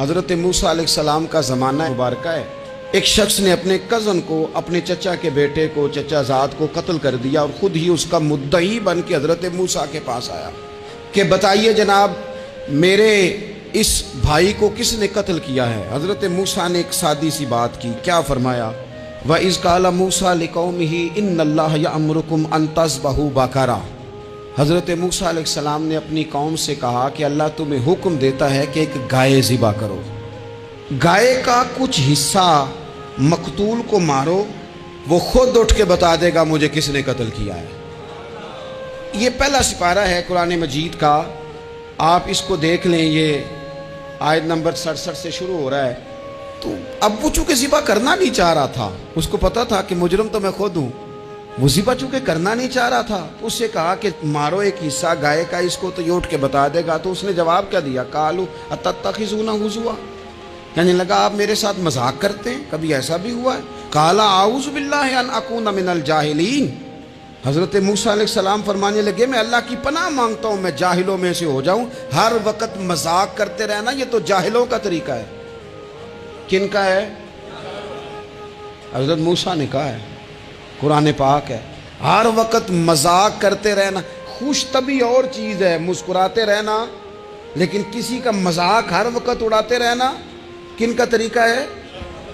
حضرت موسیٰ علیہ السلام کا زمانہ مبارکہ ہے. ایک شخص نے اپنے کزن کو، اپنے چچا کے بیٹے کو، چچا زاد کو قتل کر دیا اور خود ہی اس کا مدعی بن کے حضرت موسیٰ کے پاس آیا کہ بتائیے جناب میرے اس بھائی کو کس نے قتل کیا ہے؟ حضرت موسیٰ نے ایک سادی سی بات کی. کیا فرمایا؟ وَإِذْ قَالَ مُوسَىٰ لِقَوْمِهِ إِنَّ اللَّهَ يَأْمُرُكُمْ أَن تَذْبَحُوا بَقَرَةً. حضرت موسیٰ علیہ السلام نے اپنی قوم سے کہا کہ اللہ تمہیں حکم دیتا ہے کہ ایک گائے ذبح کرو. گائے کا کچھ حصہ مقتول کو مارو، وہ خود اٹھ کے بتا دے گا مجھے کس نے قتل کیا ہے. یہ پہلا سپارہ ہے قرآن مجید کا، آپ اس کو دیکھ لیں. یہ آیت نمبر 67 سے شروع ہو رہا ہے. تو اب وہ چونکہ ذبح کرنا نہیں چاہ رہا تھا، اس کو پتا تھا کہ مجرم تو میں خود ہوں، وہ ذبح چونکہ کرنا نہیں چاہ رہا تھا، اس سے کہا کہ مارو ایک حصہ گائے کا، اس کو تو یہ اٹھ کے بتا دے گا. تو اس نے جواب کیا دیا؟ قالوا اتتخذون ہزوا، کہنے لگا آپ میرے ساتھ مذاق کرتے ہیں، کبھی ایسا بھی ہوا ہے؟ قال اعوذ باللہ ان اکون من الجاہلین. حضرت موسیٰ علیہ السلام فرمانے لگے میں اللہ کی پناہ مانگتا ہوں میں جاہلوں میں سے ہو جاؤں. ہر وقت مذاق کرتے رہنا یہ تو جاہلوں کا طریقہ ہے. کن کا ہے؟ حضرت موسیٰ نے کہا ہے، قرآن پاک ہے. ہر وقت مذاق کرتے رہنا، خوش طبعی اور چیز ہے، مسکراتے رہنا، لیکن کسی کا مذاق ہر وقت اڑاتے رہنا کن کا طریقہ ہے؟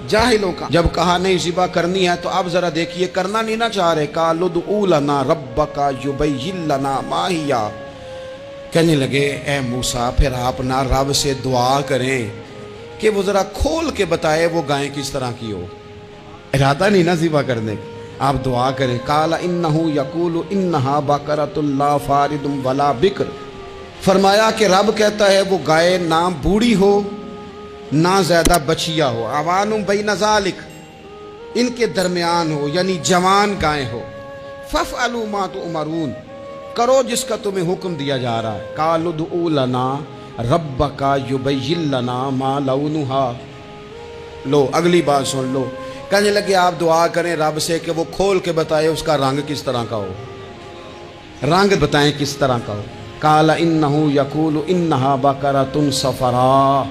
جاہلوں کا. جب کہا نہیں ذبح کرنی ہے تو اب ذرا دیکھیے کرنا نہیں نہ چاہ رہے. قالوا ادع لنا ربک یبین لنا ما ہی، کہنے لگے اے موسیٰ پھر آپ نہ رب سے دعا کریں کہ وہ ذرا کھول کے بتائے وہ گائیں کس طرح کی ہو. ارادہ نہیں نہ ذبح کرنے کا، آپ دعا کریں. قال انہ یقول انہا بقرۃ لا فارض ولا بکر. فرمایا کہ رب کہتا ہے وہ گائے نہ بوڑھی ہو نہ زیادہ بچیا ہو، عوان بین ذالک، ان کے درمیان ہو، یعنی جوان گائے ہو. فافعلوا ما تؤمرون، کرو جس کا تمہیں حکم دیا جا رہا ہے. قالوا ادع لنا ربک یبین لنا ما لونھا. لو اگلی بات سن لو. کہنے لگے آپ دعا کریں رب سے کہ وہ کھول کے بتائے اس کا رنگ کس طرح کا ہو، رنگ بتائیں کس طرح کا ہو. قال انہ یقول انہا بقرۃ صفراء.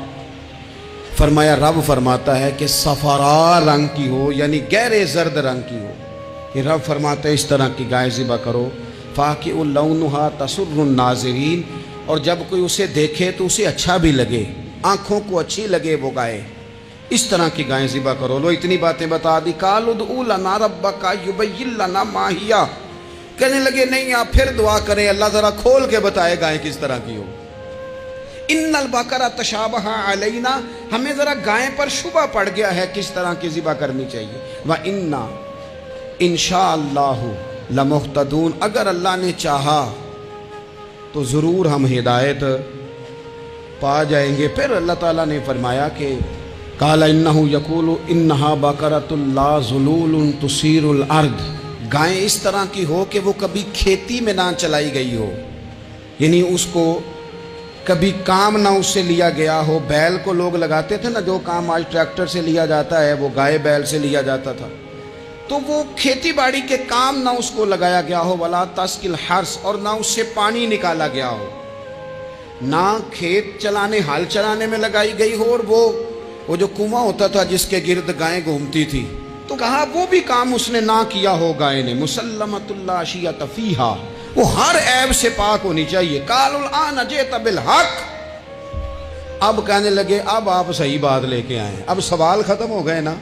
فرمایا رب فرماتا ہے کہ صفراء رنگ کی ہو، یعنی گہرے زرد رنگ کی ہو. کہ رب فرماتا ہے اس طرح کی گائے ذبح کرو. فاقع لونھا تسر الناظرین، اور جب کوئی اسے دیکھے تو اسے اچھا بھی لگے، آنکھوں کو اچھی لگے وہ گائے، اس طرح کی گائیں ذبح کرو. لو اتنی باتیں بتا دی. قالوا ادع لنا ربک یبین لنا ما ہی، کہنے لگے نہیں آپ پھر دعا کریں اللہ ذرا کھول کے بتائے گائیں کس طرح کی ہو. ان البقرہ تشابہ علینا، ہمیں ذرا گائیں پر شبہ پڑ گیا ہے کس طرح کی ذبح کرنی چاہیے. وَإِنَّا انشاءاللہ لمہتدون، اگر اللہ نے چاہا تو ضرور ہم ہدایت پا جائیں گے. پھر اللہ تعالیٰ نے فرمایا کہ قال انہ یقول انہا بقرۃ لا ذلول تثیر الارض، گائیں اس طرح کی ہو کہ وہ کبھی کھیتی میں نہ چلائی گئی ہو، یعنی اس کو کبھی کام نہ اس سے لیا گیا ہو. بیل کو لوگ لگاتے تھے نا، جو کام آج ٹریکٹر سے لیا جاتا ہے وہ گائے بیل سے لیا جاتا تھا. تو وہ کھیتی باڑی کے کام نہ اس کو لگایا گیا ہو. ولا تسقی الحرث، اور نہ اس سے پانی نکالا گیا ہو، نہ کھیت چلانے ہل چلانے میں لگائی گئی ہو. اور وہ جو کنواں ہوتا تھا جس کے گرد گائیں گھومتی تھی، تو کہا وہ بھی کام اس نے نہ کیا ہو گائے نے. مسلمۃ لا شیۃ فیہا، وہ ہر عیب سے پاک ہونی چاہیے. قالوا الآن جئت بالحق، اب کہنے لگے اب آپ صحیح بات لے کے آئے، اب سوال ختم ہو گئے نا.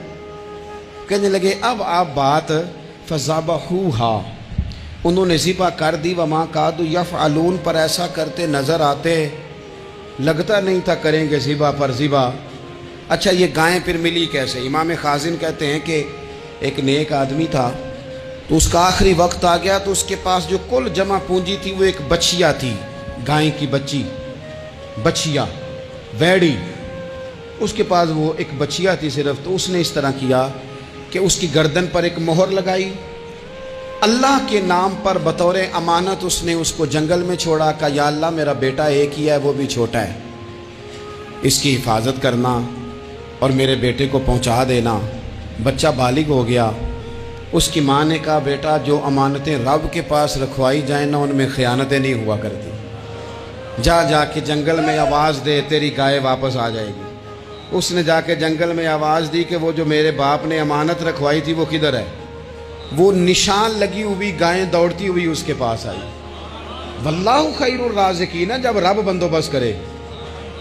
کہنے لگے اب آپ بات فذبحوہا، انہوں نے ذبح کر دی. وما کادوا یفعلون، پر ایسا کرتے نظر آتے، لگتا نہیں تھا کریں گے ذبح پر ذبح. اچھا یہ گائیں پھر ملی کیسے؟ امام خازن کہتے ہیں کہ ایک نیک آدمی تھا، تو اس کا آخری وقت آ گیا، تو اس کے پاس جو کل جمع پونجی تھی وہ ایک بچیا تھی، گائیں کی بچی، بچیا ویڑی، اس کے پاس وہ ایک بچیا تھی صرف. تو اس نے اس طرح کیا کہ اس کی گردن پر ایک مہر لگائی، اللہ کے نام پر بطور امانت اس نے اس کو جنگل میں چھوڑا. کہا یا اللہ میرا بیٹا ایک ہی ہے، وہ بھی چھوٹا ہے، اس کی حفاظت کرنا اور میرے بیٹے کو پہنچا دینا. بچہ بالغ ہو گیا. اس کی ماں نے کہا بیٹا جو امانتیں رب کے پاس رکھوائی جائیں نا ان میں خیانتیں نہیں ہوا کرتی، جا کے جنگل میں آواز دے تیری گائے واپس آ جائے گی. اس نے جا کے جنگل میں آواز دی کہ وہ جو میرے باپ نے امانت رکھوائی تھی وہ کدھر ہے؟ وہ نشان لگی ہوئی گائیں دوڑتی ہوئی اس کے پاس آئی۔ واللہ خیر الرازقین، جب رب بندوبست کرے،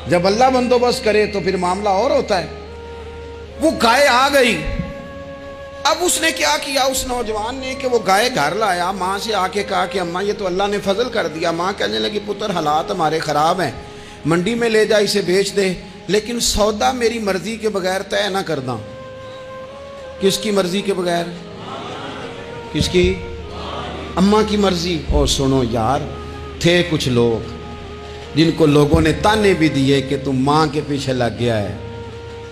جب اللہ بندوبست کرے تو پھر معاملہ اور ہوتا ہے۔ وہ گائے آ گئی۔ اب اس نے کیا کیا اس نوجوان نے کہ وہ گائے گھر لایا، ماں سے آ کے کہا کہ اماں یہ تو اللہ نے فضل کر دیا۔ ماں کہنے لگی پتر حالات ہمارے خراب ہیں، منڈی میں لے جا اسے بیچ دے، لیکن سودا میری مرضی کے بغیر طے نہ کرنا۔ کس کی مرضی کے بغیر؟ کس کی؟ اماں کی مرضی۔ اور سنو یار، تھے کچھ لوگ جن کو لوگوں نے تانے بھی دیے کہ تم ماں کے پیچھے لگ گیا ہے،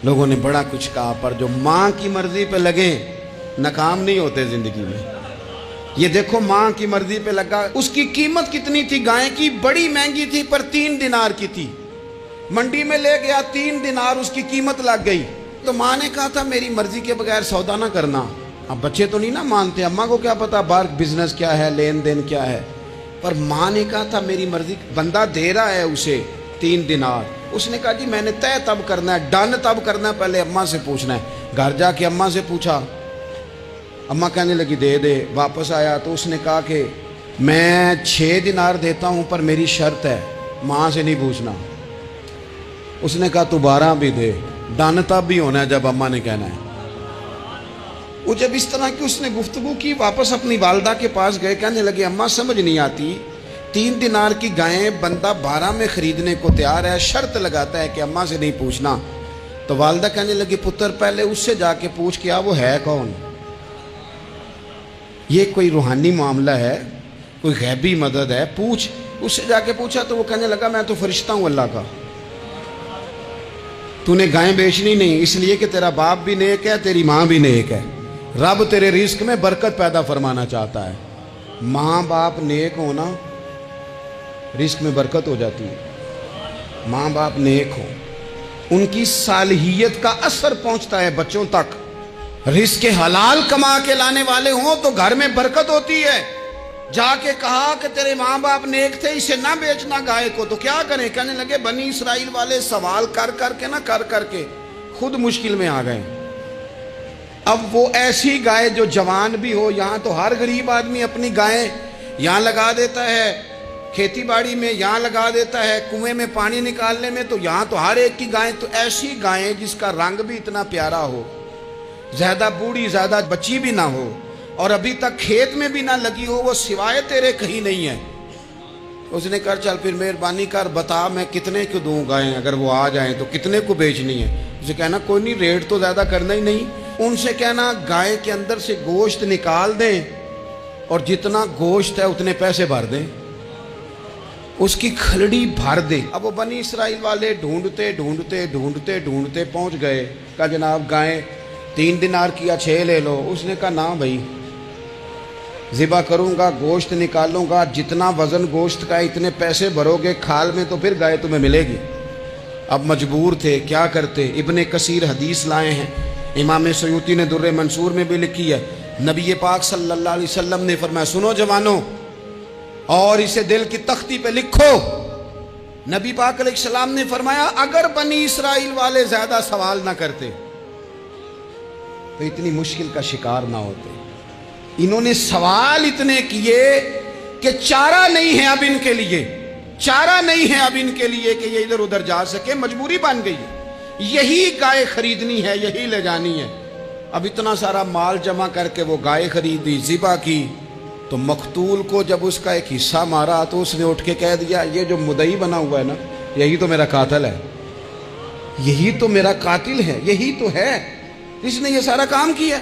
لوگوں نے بڑا کچھ کہا، پر جو ماں کی مرضی پہ لگیں ناکام نہیں ہوتے زندگی میں۔ یہ دیکھو ماں کی مرضی پہ لگا۔ اس کی قیمت کتنی تھی گائے کی؟ بڑی مہنگی تھی، پر 3 دینار کی تھی۔ منڈی میں لے گیا، 3 دینار اس کی قیمت لگ گئی۔ تو ماں نے کہا تھا میری مرضی کے بغیر سودا نہ کرنا۔ اب بچے تو نہیں نہ مانتے، اماں کو کیا پتا باہر بزنس کیا ہے، لین دین کیا ہے، پر ماں نے کہا تھا میری مرضی۔ بندہ دے رہا ہے اسے 3 دینار، اس نے کہا جی میں نے طے تب کرنا ہے، ڈن تب کرنا ہے، پہلے اماں سے پوچھنا ہے۔ گھر جا کے اماں سے پوچھا، اماں کہنے لگی دے دے۔ واپس آیا تو اس نے کہا کہ میں 6 دینار دیتا ہوں پر میری شرط ہے، ماں سے نہیں پوچھنا۔ اس نے کہا تو 12 بھی دے، ڈن تب بھی ہونا ہے جب اماں نے کہنا ہے۔ وہ جب اس طرح کی اس نے گفتگو کی، واپس اپنی والدہ کے پاس گئے، کہنے لگے اماں سمجھ نہیں آتی، 3 دینار کی گائیں بندہ 12 میں خریدنے کو تیار ہے، شرط لگاتا ہے کہ اماں سے نہیں پوچھنا۔ تو والدہ کہنے لگی پتر پہلے اس سے جا کے پوچھ کیا وہ ہے کون؟ یہ کوئی روحانی معاملہ ہے، کوئی غیبی مدد ہے، پوچھ۔ اس سے جا کے پوچھا تو وہ کہنے لگا میں تو فرشتہ ہوں اللہ کا، تو نے گائیں بیچنی نہیں، اس لیے کہ تیرا باپ بھی نیک ہے، تیری ماں بھی نیک ہے، رب تیرے رزق میں برکت پیدا فرمانا چاہتا ہے۔ ماں باپ نیک ہونا رزق میں برکت ہو جاتی ہے۔ ماں باپ نیک ہو، ان کی صالحیت کا اثر پہنچتا ہے بچوں تک۔ رزق حلال کما کے لانے والے ہوں تو گھر میں برکت ہوتی ہے۔ جا کے کہا کہ تیرے ماں باپ نیک تھے، اسے نہ بیچنا گائے کو، تو کیا کریں؟ کہنے لگے بنی اسرائیل والے سوال کر کر کے خود مشکل میں آ گئے۔ اب وہ ایسی گائے جو جوان بھی ہو، یہاں تو ہر غریب آدمی اپنی گائیں یہاں لگا دیتا ہے، کھیتی باڑی میں یہاں لگا دیتا ہے، کنویں میں پانی نکالنے میں تو یہاں تو ہر ایک کی گائیں، تو ایسی گائیں جس کا رنگ بھی اتنا پیارا ہو، زیادہ بوڑھی زیادہ بچی بھی نہ ہو، اور ابھی تک کھیت میں بھی نہ لگی ہو، وہ سوائے تیرے کہیں نہیں ہے۔ اس نے کہا چل پھر مہربانی کر بتا میں کتنے کو دوں گائیں، اگر وہ آ جائیں تو کتنے کو بیچنی ہے؟ اسے کہنا کوئی نہیں، ریٹ تو زیادہ کرنا ہی نہیں، ان سے کہنا گائے کے اندر سے گوشت نکال دیں اور جتنا گوشت ہے اتنے پیسے بھر دیں، اس کی کھلڑی بھر دیں۔ اب وہ بنی اسرائیل والے ڈھونڈتے پہنچ گئے، کہا جناب گائیں 3 دینار کیا 6 لے لو۔ اس نے کہا نہ بھائی، ذبح کروں گا، گوشت نکالوں گا، جتنا وزن گوشت کا اتنے پیسے بھرو گے کھال میں تو پھر گائے تمہیں ملے گی۔ اب مجبور تھے، کیا کرتے؟ ابن کثیر حدیث لائے ہیں، امام سیوطی نے در منصور میں بھی لکھی ہے، نبی پاک صلی اللہ علیہ وسلم نے فرمایا سنو جوانوں اور اسے دل کی تختی پہ لکھو، نبی پاک علیہ السلام نے فرمایا اگر بنی اسرائیل والے زیادہ سوال نہ کرتے تو اتنی مشکل کا شکار نہ ہوتے۔ انہوں نے سوال اتنے کیے کہ چارہ نہیں ہے اب ان کے لیے، چارہ نہیں ہے اب ان کے لیے کہ یہ ادھر ادھر جا سکے، مجبوری بن گئی ہے، یہی گائے خریدنی ہے، یہی لے جانی ہے۔ اب اتنا سارا مال جمع کر کے وہ گائے خریدی، ذبح کی، تو مقتول کو جب اس کا ایک حصہ مارا تو اس نے اٹھ کے کہہ دیا یہ جو مدعی بنا ہوا ہے نا، یہی تو میرا قاتل ہے، یہی تو میرا قاتل ہے، یہی تو ہے، اس نے یہ سارا کام کیا۔